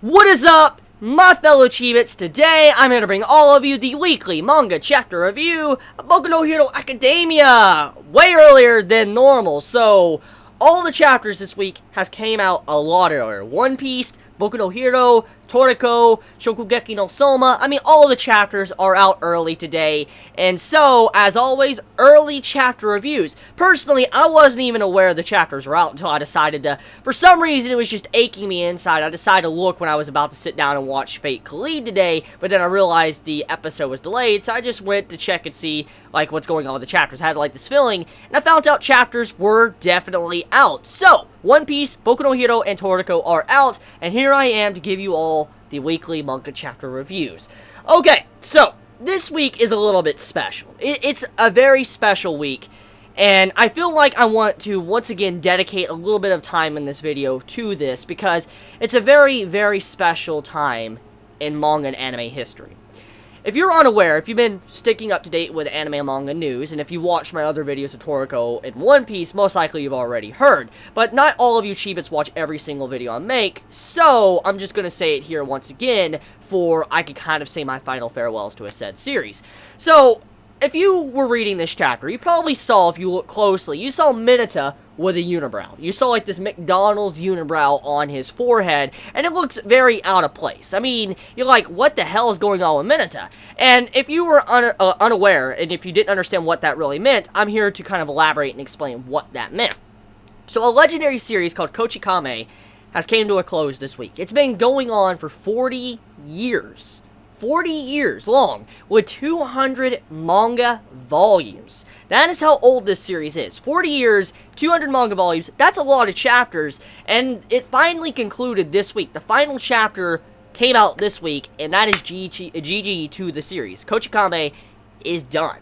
What is up, my fellow Chibits? Today, I'm here to bring all of you the weekly manga chapter review of Boku no Hero Academia, way earlier than normal. So, all the chapters this week has came out a lot earlier. One Piece, Boku no Hero, Toriko, Shokugeki no Soma. I mean, all of the chapters are out early today. And so, as always, early chapter reviews. Personally, I wasn't even aware the chapters were out until I decided to, for some reason, it was just aching me inside. I decided to look when I was about to sit down and watch Fate Khalid today, but then I realized the episode was delayed, so I just went to check and see, like, what's going on with the chapters. I had, like, this feeling, and I found out chapters were definitely out. So, One Piece, Boku no Hero, and Toriko are out, and here I am to give you all the weekly manga chapter reviews. Okay, so, this week is a little bit special. It's a very special week, and I feel like I want to, once again, dedicate a little bit of time in this video to this, because it's a very, very special time in manga and anime history. If you're unaware, if you've been sticking up to date with anime and manga news, and if you watched my other videos of Toriko and One Piece, most likely you've already heard. But not all of you Chibits watch every single video I make, so I'm just going to say it here once again, for I could kind of say my final farewells to a said series. So, if you were reading this chapter, you probably saw, if you look closely, you saw Mineta with a unibrow. You saw, like, this McDonald's unibrow on his forehead, and it looks very out of place. I mean, you're like, what the hell is going on with Mineta? And if you were unaware, and if you didn't understand what that really meant, I'm here to kind of elaborate and explain what that meant. So, a legendary series called KochiKame has came to a close this week. It's been going on for 40 years. 40 years long, with 200 manga volumes. That is how old this series is. 40 years, 200 manga volumes, that's a lot of chapters, and it finally concluded this week. The final chapter came out this week, and that is GG to the series. KochiKame is done.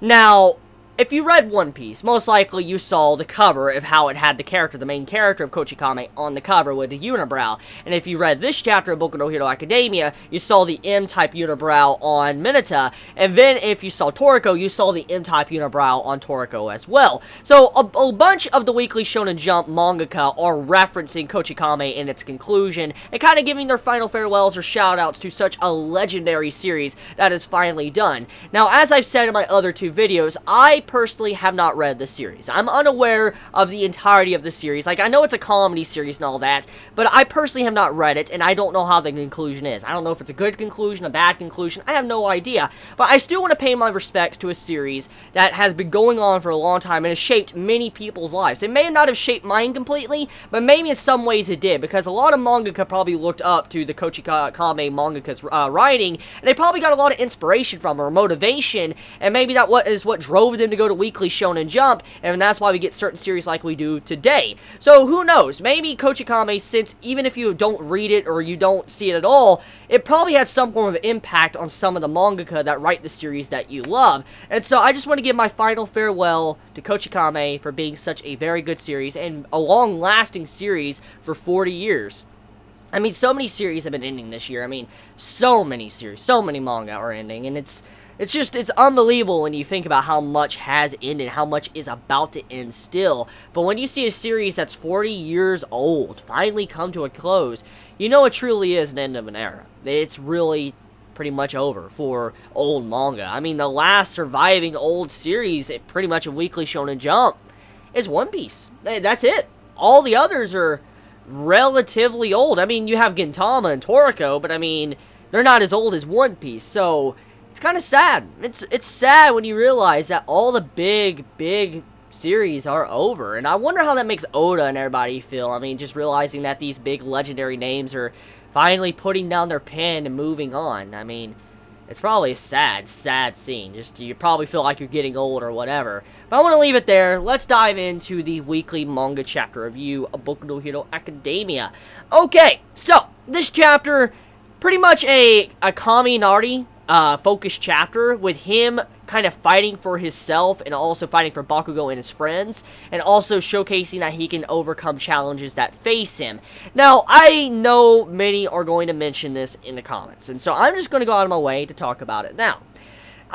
Now, if you read One Piece, most likely you saw the cover of how it had the main character of KochiKame on the cover with the unibrow. And if you read this chapter of Boku no Hero Academia, you saw the M-type unibrow on Mineta. And then if you saw Toriko, you saw the M-type unibrow on Toriko as well. So a bunch of the Weekly Shonen Jump mangaka are referencing KochiKame in its conclusion and kind of giving their final farewells or shoutouts to such a legendary series that is finally done. Now, as I've said in my other two videos, I personally have not read the series. I'm unaware of the entirety of the series. Like, I know it's a comedy series and all that, but I personally have not read it, and I don't know how the conclusion is. I don't know if it's a good conclusion, a bad conclusion. I have no idea. But I still want to pay my respects to a series that has been going on for a long time and has shaped many people's lives. It may not have shaped mine completely, but maybe in some ways it did, because a lot of mangaka probably looked up to the KochiKame mangaka's writing, and they probably got a lot of inspiration from her, or motivation, and maybe that is what drove them to go to Weekly Shonen Jump, and that's why we get certain series like we do today. So, who knows? Maybe KochiKame, since even if you don't read it or you don't see it at all, it probably has some form of impact on some of the mangaka that write the series that you love. And so, I just want to give my final farewell to KochiKame for being such a very good series, and a long-lasting series for 40 years. I mean, so many series have been ending this year. I mean, so many series, so many manga are ending, and it's unbelievable when you think about how much has ended, how much is about to end still. But when you see a series that's 40 years old finally come to a close, you know it truly is an end of an era. It's really pretty much over for old manga. I mean, the last surviving old series, pretty much a Weekly Shonen Jump, is One Piece. That's it. All the others are relatively old. I mean, you have Gintama and Toriko, but I mean, they're not as old as One Piece, so it's kind of sad. It's sad when you realize that all the big series are over, and I wonder how that makes Oda and everybody feel. I mean, just realizing that these big legendary names are finally putting down their pen and moving on. I mean, it's probably a sad scene. Just, you probably feel like you're getting old or whatever. But I want to leave it there. Let's dive into the weekly manga chapter review of Boku no Hero Academia. Okay, so this chapter, pretty much a Kaminari focused chapter, with him kind of fighting for himself and also fighting for Bakugo and his friends, and also showcasing that he can overcome challenges that face him. Now, I know many are going to mention this in the comments, and so I'm just going to go out of my way to talk about it now.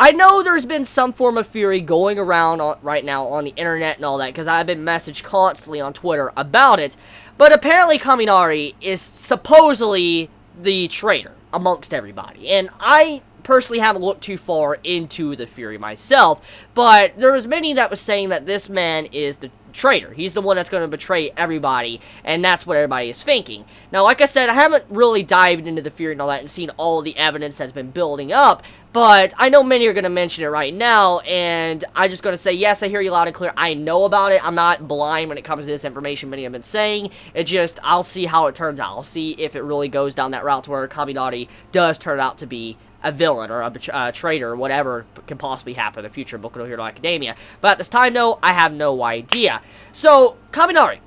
I know there's been some form of fury going around right now on the internet and all that, because I've been messaged constantly on Twitter about it, but apparently Kaminari is supposedly the traitor amongst everybody, and I personally haven't looked too far into the fury myself, but there was many that was saying that this man is the traitor. He's the one that's going to betray everybody, and that's what everybody is thinking. Now, like I said, I haven't really dived into the fury and all that and seen all of the evidence that's been building up, but I know many are going to mention it right now, and I'm just going to say, yes, I hear you loud and clear. I know about it. I'm not blind when it comes to this information many have been saying. It just, I'll see how it turns out. I'll see if it really goes down that route to where Kaminari does turn out to be a villain or a traitor or whatever can possibly happen in the future of Boku no Hero Academia. But at this time, no, I have no idea. So, Kaminari,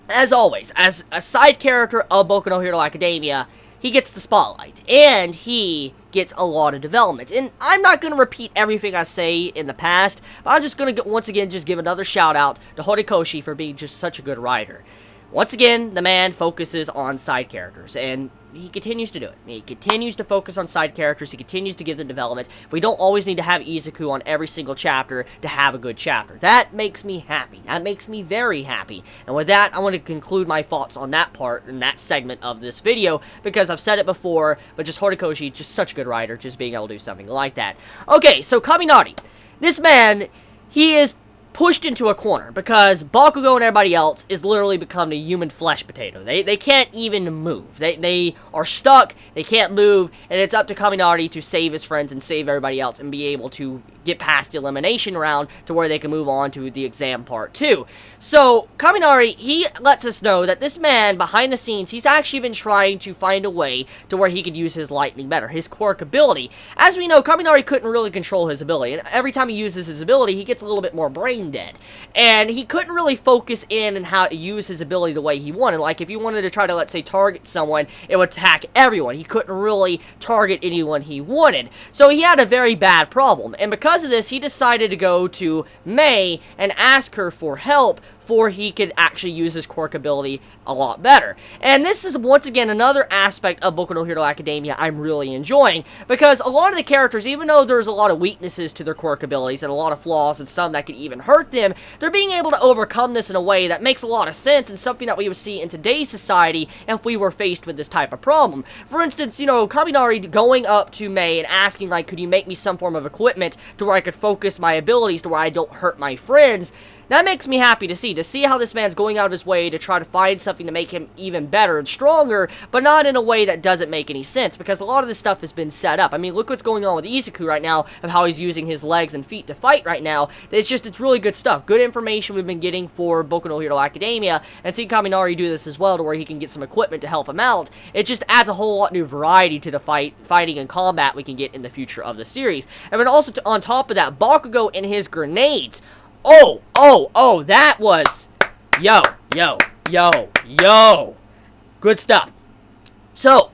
as always, as a side character of Boku no Hero Academia, he gets the spotlight, and he gets a lot of development. And I'm not going to repeat everything I say in the past, but I'm just going to, once again, just give another shout out to Horikoshi for being just such a good writer. Once again, the man focuses on side characters, and he continues to do it. He continues to focus on side characters, he continues to give them development. We don't always need to have Izuku on every single chapter to have a good chapter. That makes me happy. That makes me very happy. And with that, I want to conclude my thoughts on that part, and that segment of this video, because I've said it before, but just Horikoshi, just such a good writer, just being able to do something like that. Okay, so Kaminari. This man, he is pushed into a corner because Bakugo and everybody else is literally becoming a human flesh potato. They can't even move. They are stuck, they can't move, and it's up to Kaminari to save his friends and save everybody else and be able to get past the elimination round to where they can move on to the exam part 2. So, Kaminari, he lets us know that this man, behind the scenes, he's actually been trying to find a way to where he could use his lightning better, his Quirk ability. As we know, Kaminari couldn't really control his ability, and every time he uses his ability, he gets a little bit more brain dead. And he couldn't really focus in on how to use his ability the way he wanted. Like, if he wanted to try to, let's say, target someone, it would attack everyone. He couldn't really target anyone he wanted. So he had a very bad problem, and because of this, he decided to go to Mei and ask her for help before he could actually use his Quirk ability a lot better. And this is, once again, another aspect of Boku no Hero Academia I'm really enjoying, because a lot of the characters, even though there's a lot of weaknesses to their Quirk abilities and a lot of flaws and some that could even hurt them, they're being able to overcome this in a way that makes a lot of sense and something that we would see in today's society if we were faced with this type of problem. For instance, you know, Kaminari going up to Mei and asking, like, could you make me some form of equipment to where I could focus my abilities to where I don't hurt my friends. That makes me happy to see how this man's going out of his way to try to find something to make him even better and stronger, but not in a way that doesn't make any sense, because a lot of this stuff has been set up. I mean, look what's going on with Izuku right now, of how he's using his legs and feet to fight right now. It's really good stuff. Good information we've been getting for Boku no Hero Academia, and seeing Kaminari do this as well, to where he can get some equipment to help him out. It just adds a whole lot new variety to the fighting and combat we can get in the future of the series. And then also, on top of that, Bakugo and his grenades. Oh, that was, yo, good stuff. So,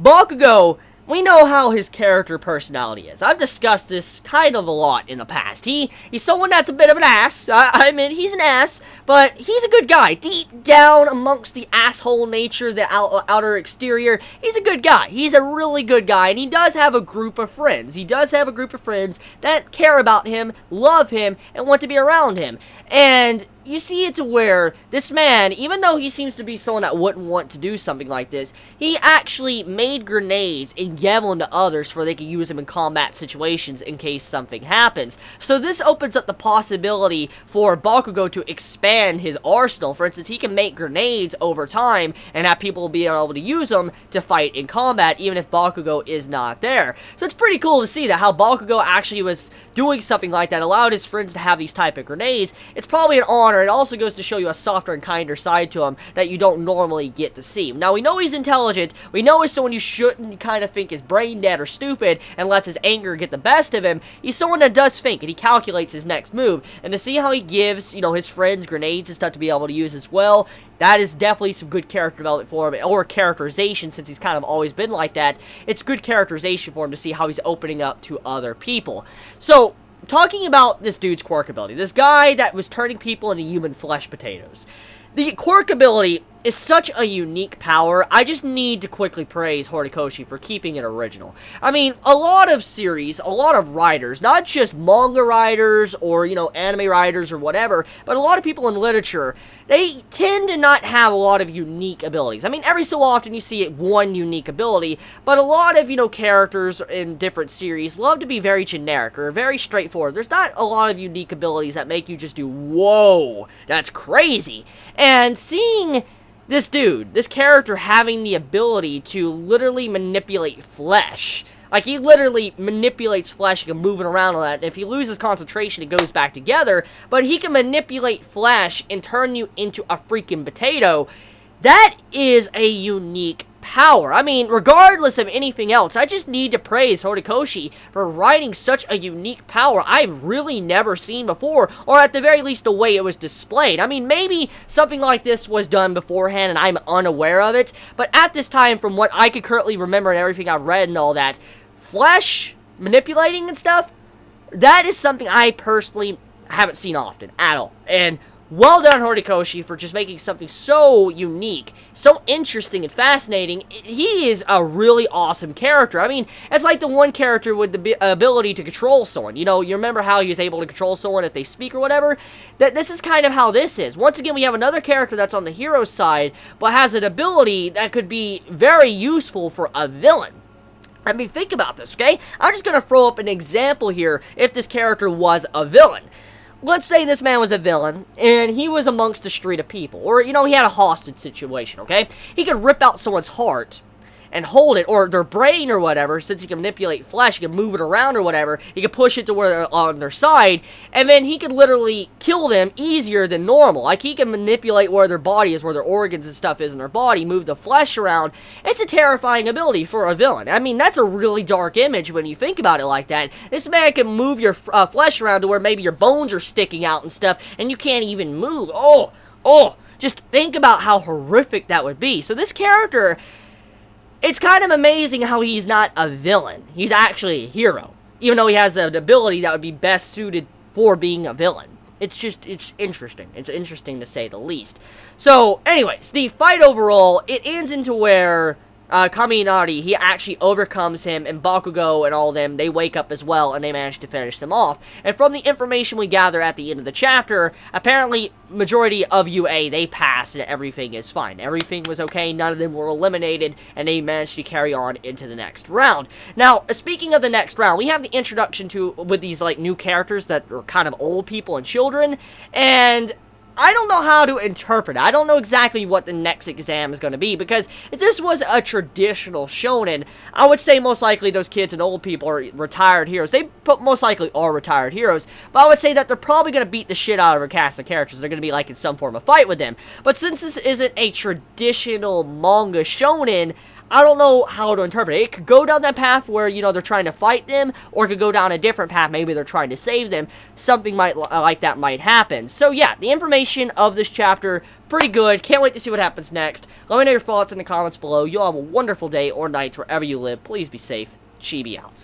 Bakugo, we know how his character personality is. I've discussed this kind of a lot in the past. He's someone that's a bit of an ass. I mean, he's an ass, but he's a good guy. Deep down amongst the asshole nature, the outer exterior, he's a good guy. He's a really good guy, and he does have a group of friends. He does have a group of friends that care about him, love him, and want to be around him. And you see it to where this man, even though he seems to be someone that wouldn't want to do something like this, he actually made grenades and gave them to others for they could use them in combat situations in case something happens. So this opens up the possibility for Bakugo to expand his arsenal. For instance, he can make grenades over time and have people be able to use them to fight in combat even if Bakugo is not there. So it's pretty cool to see that how Bakugo actually was doing something like that, allowed his friends to have these type of grenades. It's probably an honor. It also goes to show you a softer and kinder side to him that you don't normally get to see. Now, we know he's intelligent. We know he's someone you shouldn't kind of think is brain dead or stupid and lets his anger get the best of him. He's someone that does think, and he calculates his next move. And to see how he gives, you know, his friends grenades and stuff to be able to use as well, that is definitely some good character development for him, or characterization, since he's kind of always been like that. It's good characterization for him to see how he's opening up to other people. So, talking about this dude's Quirk ability, this guy that was turning people into human flesh potatoes. The Quirk ability is such a unique power. I just need to quickly praise Horikoshi for keeping it original. I mean, a lot of series, a lot of writers, not just manga writers or, anime writers or whatever, but a lot of people in literature, they tend to not have a lot of unique abilities. I mean, every so often you see one unique ability, but a lot of, characters in different series love to be very generic or very straightforward. There's not a lot of unique abilities that make you just do, whoa, that's crazy. And seeing this dude, this character having the ability to literally manipulate flesh. Like, he literally manipulates flesh, he can move it around and that, and if he loses concentration, it goes back together, but he can manipulate flesh and turn you into a freaking potato. That is a unique power. I mean, regardless of anything else, I just need to praise Horikoshi for writing such a unique power I've really never seen before, or at the very least the way it was displayed. I mean, maybe something like this was done beforehand and I'm unaware of it, but at this time, from what I could currently remember and everything I've read and all that, flesh manipulating and stuff, that is something I personally haven't seen often at all. And well done, Horikoshi, for just making something so unique, so interesting and fascinating. He is a really awesome character. I mean, it's like the one character with the ability to control someone. You remember how he was able to control someone if they speak or whatever? This is kind of how this is. Once again, we have another character that's on the hero side, but has an ability that could be very useful for a villain. I mean, think about this, okay? I'm just going to throw up an example here if this character was a villain. Let's say this man was a villain, and he was amongst a street of people, or, he had a hostage situation, okay? He could rip out someone's heart and hold it, or their brain or whatever, since he can manipulate flesh, he can move it around or whatever, he can push it to where they're on their side, and then he can literally kill them easier than normal. Like, he can manipulate where their body is, where their organs and stuff is in their body, move the flesh around. It's a terrifying ability for a villain. I mean, that's a really dark image when you think about it like that. This man can move your flesh around to where maybe your bones are sticking out and stuff, and you can't even move. Just think about how horrific that would be. So this character, it's kind of amazing how he's not a villain. He's actually a hero. Even though he has an ability that would be best suited for being a villain. It's interesting. It's interesting to say the least. So, anyways, the fight overall, it ends into where Kaminari, he actually overcomes him, and Bakugo and all of them, they wake up as well, and they manage to finish them off. And from the information we gather at the end of the chapter, apparently, majority of UA, they passed, and everything is fine. Everything was okay, none of them were eliminated, and they managed to carry on into the next round. Now, speaking of the next round, we have the introduction with these, new characters that are kind of old people and children, and I don't know how to interpret it. I don't know exactly what the next exam is going to be, because if this was a traditional shonen, I would say most likely those kids and old people are retired heroes. They most likely are retired heroes, but I would say that they're probably going to beat the shit out of a cast of characters. They're going to be in some form of fight with them. But since this isn't a traditional manga shonen, I don't know how to interpret it. It could go down that path where, they're trying to fight them, or it could go down a different path. Maybe they're trying to save them. Something like that might happen. So, yeah, the information of this chapter, pretty good. Can't wait to see what happens next. Let me know your thoughts in the comments below. You'll have a wonderful day or night wherever you live. Please be safe. Chibi out.